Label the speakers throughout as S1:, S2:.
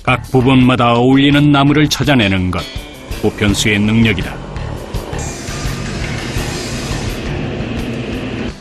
S1: 각 부분마다 어울리는 나무를 찾아내는 것, 도편수의 능력이다.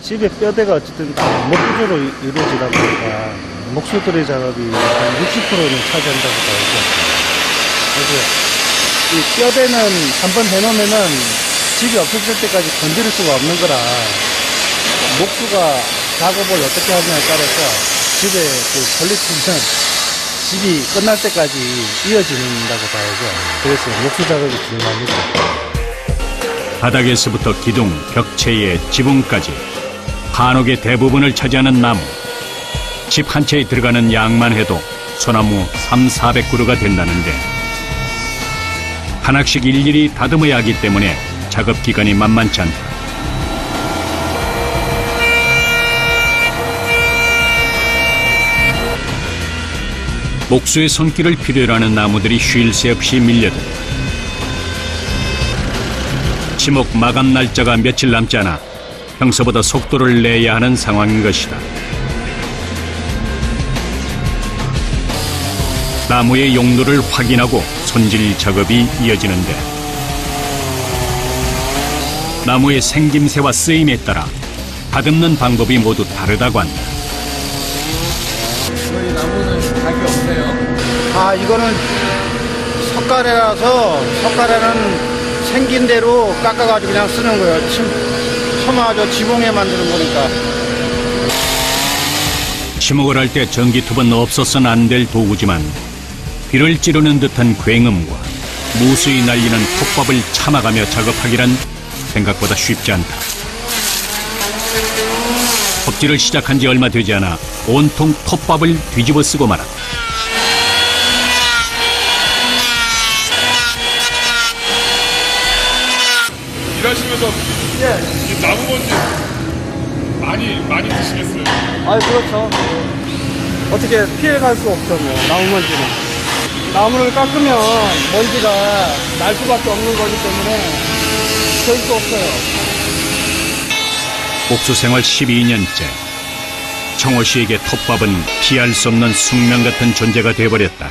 S2: 집의 뼈대가 어쨌든 목구조로 이루어지다 보니까 목수들의 작업이 한 60%는 차지한다고 봐야죠. 그래서 이 뼈대는 한번 해놓으면은 집이 없어질 때까지 건드릴 수가 없는 거라 목수가 작업을 어떻게 하느냐에 따라서 집의 그 퀄리티는 집이 끝날 때까지 이어진다고 봐야죠. 그래서 목수 작업이 중요합니다.
S1: 바닥에서부터 기둥, 벽체의 지붕까지 한옥의 대부분을 차지하는 나무. 집 한 채에 들어가는 양만 해도 소나무 300~400그루가 된다는데 하나씩 일일이 다듬어야 하기 때문에 작업 기간이 만만치 않다. 목수의 손길을 필요로 하는 나무들이 쉴 새 없이 밀려든다. 지목 마감 날짜가 며칠 남지 않아 평소보다 속도를 내야 하는 상황인 것이다. 나무의 용도를 확인하고 손질 작업이 이어지는데 나무의 생김새와 쓰임에 따라 다듬는 방법이 모두 다르다고 한다.
S3: 저희 나무는 각이 없네요.
S4: 이거는 석가래는 생긴 대로 깎아가지고 그냥 쓰는 거예요. 처마저 지붕에 만드는 거니까.
S1: 지목을 할 때 전기톱은 없어서는 안 될 도구지만 귀를 찌르는 듯한 굉음과 무수히 날리는 톱밥을 참아가며 작업하기란 생각보다 쉽지 않다. 톱질을 시작한 지 얼마 되지 않아 온통 톱밥을 뒤집어 쓰고 말았다.
S5: 일하시면서 이 나무 먼지 많이 드시겠어요?
S2: 그렇죠. 어떻게 피해갈 수 없죠, 뭐, 나무 먼지는. 나무를 깎으면 먼지가 날 수밖에 없는 거기 때문에 될 수 없어요.
S1: 목수 생활 12년째. 청호 씨에게 톱밥은 피할 수 없는 숙명 같은 존재가 되어버렸다.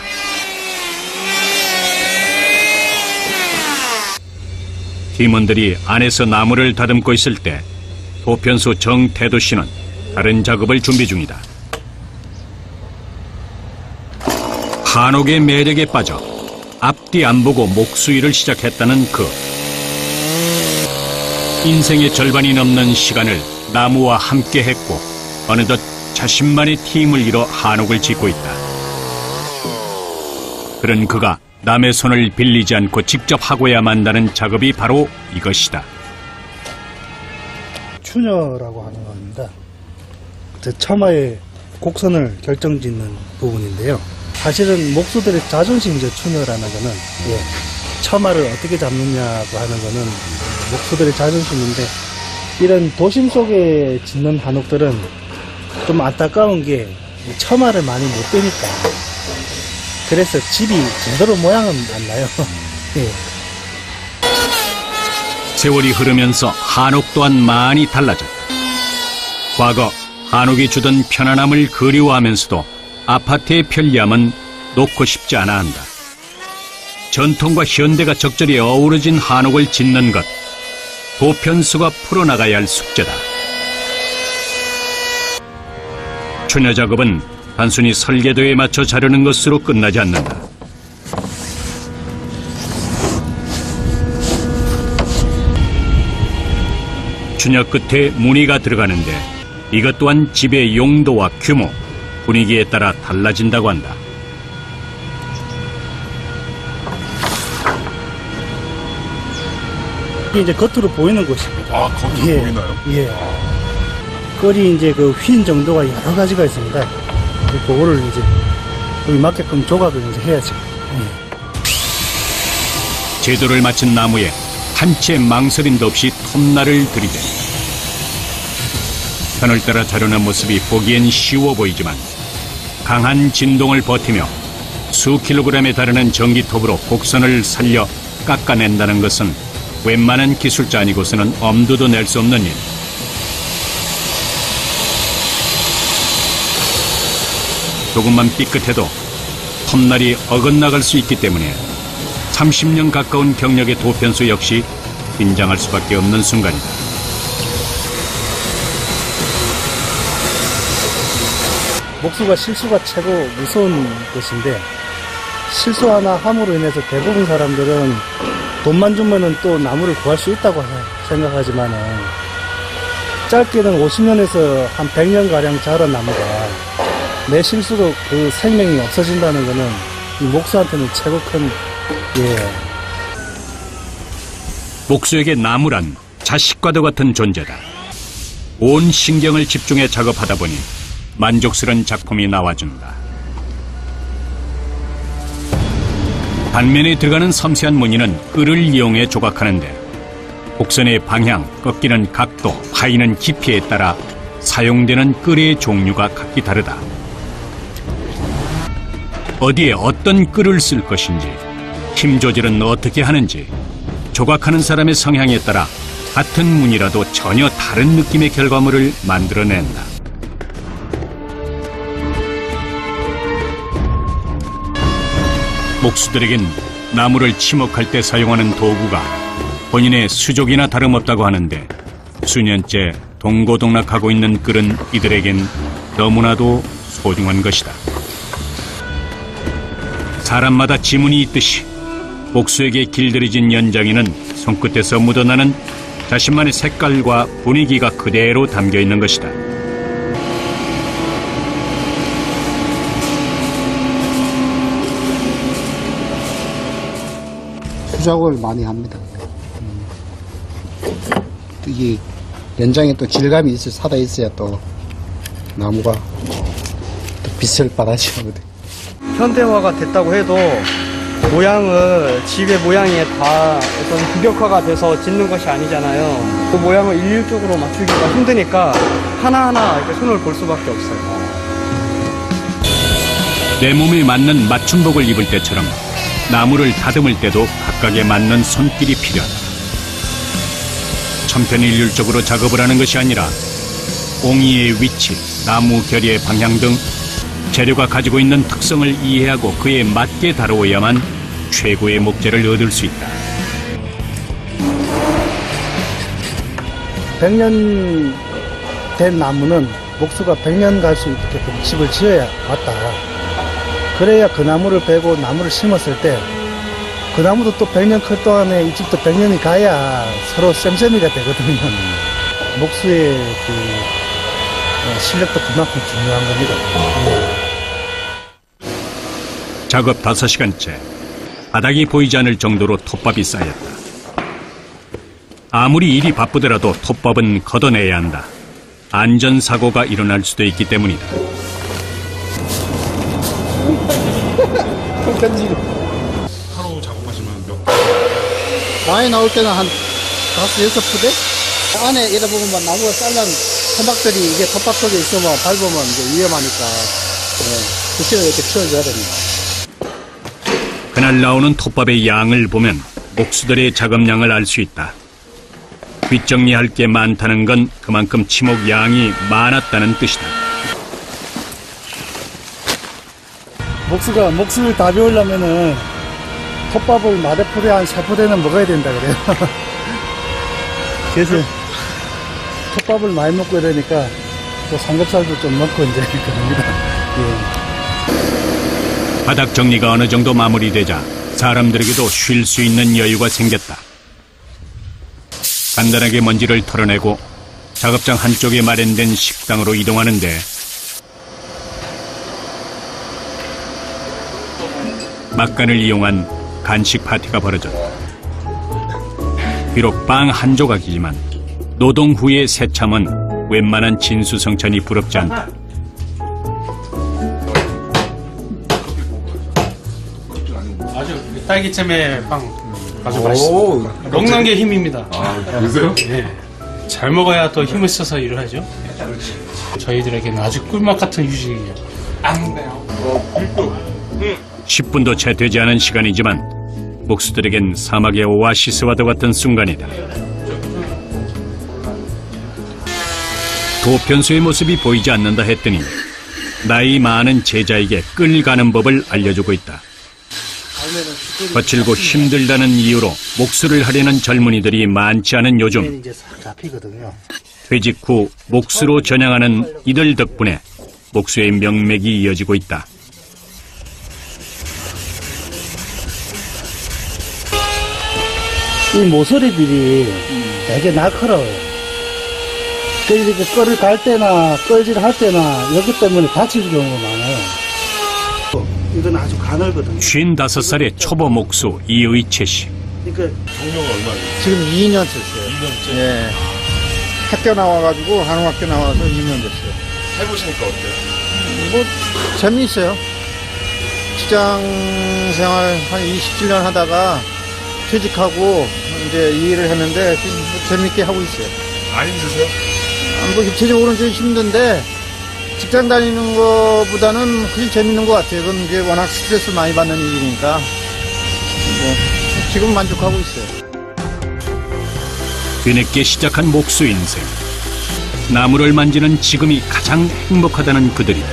S1: 팀원들이 안에서 나무를 다듬고 있을 때 도편수 정태도 씨는 다른 작업을 준비 중이다. 한옥의 매력에 빠져 앞뒤 안 보고 목수 일을 시작했다는 그 인생의 절반이 넘는 시간을 나무와 함께 했고 어느덧 자신만의 팀을 이뤄 한옥을 짓고 있다. 그런 그가 남의 손을 빌리지 않고 직접 하고야 만다는 작업이 바로 이것이다.
S2: 추녀라고 하는 겁니다. 처마의 곡선을 결정짓는 부분인데요. 사실은 목수들의 자존심이죠. 추녀라는 거는 처마를 어떻게 잡느냐고 하는 거는 목수들의 자존심인데 이런 도심 속에 짓는 한옥들은 좀 안타까운 게 처마를 많이 못 대니까 그래서 집이 제대로 모양은 안 나요.
S1: 세월이 흐르면서 한옥 또한 많이 달라졌다. 과거 한옥이 주던 편안함을 그리워하면서도 아파트의 편리함은 놓고 싶지 않아 한다. 전통과 현대가 적절히 어우러진 한옥을 짓는 것, 도편수가 풀어나가야 할 숙제다. 추녀 작업은 단순히 설계도에 맞춰 자르는 것으로 끝나지 않는다. 추녀 끝에 무늬가 들어가는데 이것 또한 집의 용도와 규모, 분위기에 따라 달라진다고 한다.
S2: 이게 이제 겉으로 보이는 것입니다.
S5: 겉으로 보이나요?
S2: 꼴이 이제 그 휜 정도가 여러 가지가 있습니다. 그거를 이제 거기 맞게끔 조각을 이제 해야죠.
S1: 제도를 마친 나무에 한 채 망설임도 없이 톱날을 들이댄다. 편을 따라 자르는 모습이 보기엔 쉬워 보이지만 강한 진동을 버티며 수 킬로그램에 달하는 전기톱으로 곡선을 살려 깎아낸다는 것은 웬만한 기술자 아니고서는 엄두도 낼 수 없는 일. 조금만 삐끗해도 험날이 어긋나갈 수 있기 때문에 30년 가까운 경력의 도편수 역시 긴장할 수밖에 없는 순간이다.
S2: 목수가 실수가 최고 무서운 것인데 실수 하나 함으로 인해서 대부분 사람들은 돈만 주면은 또 나무를 구할 수 있다고 생각하지만은 짧게는 50년에서 한 100년가량 자란 나무가 내 실수로 그 생명이 없어진다는 거는 이 목수한테는 최고 큰,
S1: 목수에게 나무란 자식과도 같은 존재다. 온 신경을 집중해 작업하다 보니 만족스러운 작품이 나와준다. 단면에 들어가는 섬세한 무늬는 끌을 이용해 조각하는데 곡선의 방향, 꺾이는 각도, 파이는 깊이에 따라 사용되는 끌의 종류가 각기 다르다. 어디에 어떤 끌을 쓸 것인지, 힘 조절은 어떻게 하는지, 조각하는 사람의 성향에 따라 같은 무늬라도 전혀 다른 느낌의 결과물을 만들어낸다. 목수들에겐 나무를 치목할 때 사용하는 도구가 본인의 수족이나 다름없다고 하는데 수년째 동고동락하고 있는 끌은 이들에겐 너무나도 소중한 것이다. 사람마다 지문이 있듯이 목수에게 길들여진 연장에는 손끝에서 묻어나는 자신만의 색깔과 분위기가 그대로 담겨 있는 것이다.
S4: 수작업을 많이 합니다. 이게 연장에 또 질감이 있어야 사다 있어야 또 나무가 또 빛을 발하시거든.
S6: 현대화가 됐다고 해도 모양을 집의 모양에 다 어떤 규격화가 돼서 짓는 것이 아니잖아요. 그 모양을 일률적으로 맞추기가 힘드니까 하나하나 이렇게 손을 볼 수밖에 없어요.
S1: 내 몸에 맞는 맞춤복을 입을 때처럼 나무를 다듬을 때도 각각에 맞는 손길이 필요하다. 천편일률적으로 작업을 하는 것이 아니라 옹이의 위치, 나무 결의 방향 등 재료가 가지고 있는 특성을 이해하고 그에 맞게 다루어야만 최고의 목재를 얻을 수 있다.
S2: 100년 된 나무는 목수가 100년 갈 수 있게 집을 지어야 맞다. 그래야 그 나무를 베고 나무를 심었을 때 그 나무도 또 100년 클 동안에 이 집도 100년이 가야 서로 쌤쌤이가 되거든요. 목수의 그 실력도 그만큼 중요한 겁니다.
S1: 작업 5시간째 바닥이 보이지 않을 정도로 톱밥이 쌓였다. 아무리 일이 바쁘더라도 톱밥은 걷어내야 한다. 안전사고가 일어날 수도 있기 때문이다.
S5: 하루 작업하시면 몇
S4: 많이 나올 때는 한 5-6푸대? 안에 이러다 보면 나무가 잘난 토막들이 이게 텃밭 속에 있으면 밟으면 이제 위험하니까 부시를 이렇게 치워줘야 됩니다.
S1: 그날 나오는 톱밥의 양을 보면 목수들의 작업량을 알 수 있다. 뒷정리할 게 많다는 건 그만큼 치목 양이 많았다는 뜻이다.
S2: 목수가 목수를 다 배우려면은 톱밥을 마대포대 한 3포대는 먹어야 된다 그래요. 그래서 톱밥을 많이 먹고 이러니까 또 삼겹살도 좀 넣고 이제 그럽니다. 예.
S1: 바닥 정리가 어느 정도 마무리되자 사람들에게도 쉴 수 있는 여유가 생겼다. 간단하게 먼지를 털어내고 작업장 한쪽에 마련된 식당으로 이동하는데 막간을 이용한 간식 파티가 벌어졌다. 비록 빵 한 조각이지만 노동 후의 새참은 웬만한 진수성찬이 부럽지 않다.
S3: 아주 딸기잼의 빵 아주 맛있어요. 먹는 게 힘입니다.
S5: 그러세요?
S3: 네. 잘 먹어야 더 힘을 써서 일을 하죠. 저희들에게는 아주 꿀맛 같은 휴식이에요.
S1: 10분도 채 되지 않은 시간이지만 목수들에겐 사막의 오아시스와도 같은 순간이다. 도편수의 모습이 보이지 않는다 했더니 나이 많은 제자에게 끌 가는 법을 알려주고 있다. 거칠고 힘들다는 이유로 목수를 하려는 젊은이들이 많지 않은 요즘,
S2: 이제 싹 잡히거든요.
S1: 퇴직 후 목수로 전향하는 이들 덕분에 목수의 명맥이 이어지고 있다.
S2: 이 모서리들이 되게 날카로워요. 그래서 이렇게 끌을 갈 때나 끌질 할 때나 여기 때문에 다칠 경우가 많아요. 이건 아주 가늘거든요.
S1: 55살의 초보 목수 이의채 씨.
S2: 그러니까
S7: 지금 2년 됐어요. 2년째? 예. 학교 나와가지고, 한국학교 나와서 2년 됐어요.
S5: 해보시니까 어때요?
S7: 뭐, 재미있어요. 직장 생활 한 27년 하다가 퇴직하고 이제 이 일을 했는데 지금 재밌게 하고 있어요.
S5: 안 힘드세요?
S7: 뭐, 육체적으로는 좀 힘든데, 직장 다니는 것보다는 훨씬 재밌는 것 같아요. 그건 이제 워낙 스트레스 많이 받는 일이니까. 뭐, 지금 만족하고 있어요.
S1: 뒤늦게 시작한 목수 인생. 나무를 만지는 지금이 가장 행복하다는 그들이다.